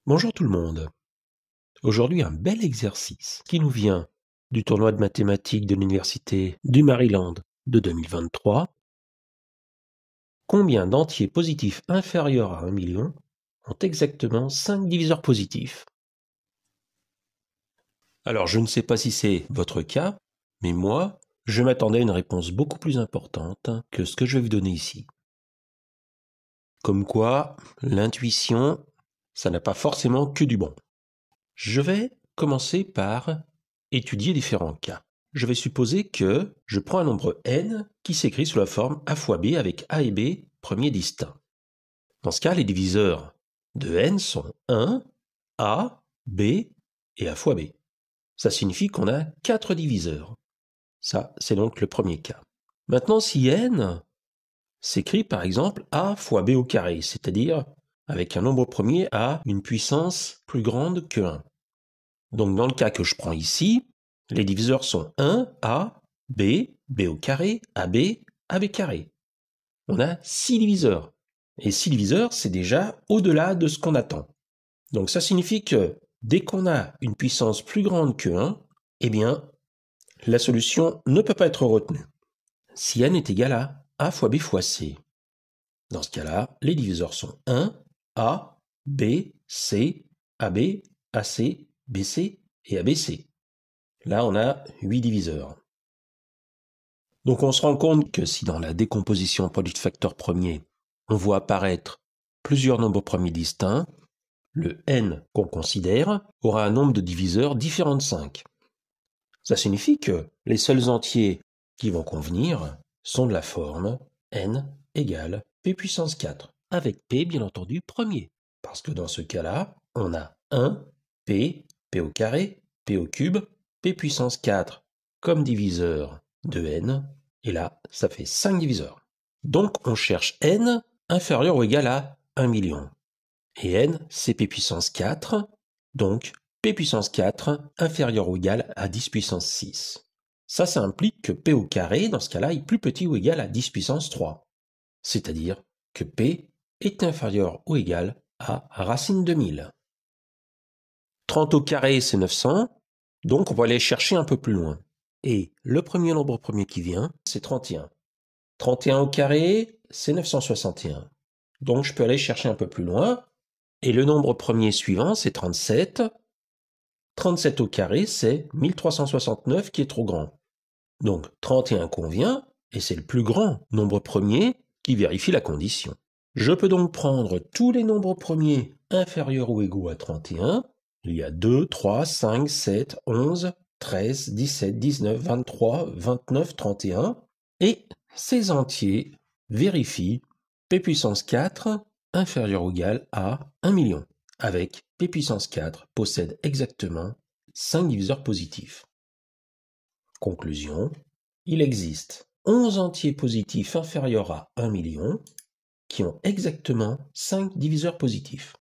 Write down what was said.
Bonjour tout le monde. Aujourd'hui, un bel exercice qui nous vient du tournoi de mathématiques de l'Université du Maryland de 2023. Combien d'entiers positifs inférieurs à 1 million ont exactement 5 diviseurs positifs? Alors, je ne sais pas si c'est votre cas, mais moi, je m'attendais à une réponse beaucoup plus importante que ce que je vais vous donner ici. Comme quoi, l'intuition, ça n'a pas forcément que du bon. Je vais commencer par étudier différents cas. Je vais supposer que je prends un nombre n qui s'écrit sous la forme a fois b avec a et b premiers distincts. Dans ce cas, les diviseurs de n sont 1, a, b et a fois b. Ça signifie qu'on a 4 diviseurs. Ça, c'est donc le premier cas. Maintenant, si n s'écrit par exemple a fois b au carré, c'est-à-dire avec un nombre premier à une puissance plus grande que 1. Donc dans le cas que je prends ici, les diviseurs sont 1, A, B, B au carré, AB, AB carré. On a 6 diviseurs. Et 6 diviseurs, c'est déjà au-delà de ce qu'on attend. Donc ça signifie que dès qu'on a une puissance plus grande que 1, eh bien, la solution ne peut pas être retenue. Si n est égal à A fois B fois C. Dans ce cas-là, les diviseurs sont 1, A, B, C, AB, AC, BC et ABC. Là, on a 8 diviseurs. Donc on se rend compte que si dans la décomposition produit de facteurs premiers, on voit apparaître plusieurs nombres premiers distincts, le n qu'on considère aura un nombre de diviseurs différent de 5. Ça signifie que les seuls entiers qui vont convenir sont de la forme n égale p puissance 4, avec p bien entendu premier, parce que dans ce cas-là, on a 1, p au carré, p au cube, p puissance 4 comme diviseur de n, et là, ça fait 5 diviseurs. Donc, on cherche n inférieur ou égal à 1 million. Et n, c'est p puissance 4, donc p puissance 4 inférieur ou égal à 10 puissance 6. Ça implique que p au carré, dans ce cas-là, est plus petit ou égal à 10 puissance 3. C'est-à-dire que p est inférieur ou égal à racine de 1000. 30 au carré, c'est 900, donc on va aller chercher un peu plus loin. Et le premier nombre premier qui vient, c'est 31. 31 au carré, c'est 961. Donc je peux aller chercher un peu plus loin. Et le nombre premier suivant, c'est 37. 37 au carré, c'est 1369 qui est trop grand. Donc 31 convient, et c'est le plus grand nombre premier qui vérifie la condition. Je peux donc prendre tous les nombres premiers inférieurs ou égaux à 31. Il y a 2, 3, 5, 7, 11, 13, 17, 19, 23, 29, 31. Et ces entiers vérifient p puissance 4 inférieur ou égal à 1 million, avec p puissance 4 possède exactement 5 diviseurs positifs. Conclusion, il existe 11 entiers positifs inférieurs à 1 million qui ont exactement 5 diviseurs positifs.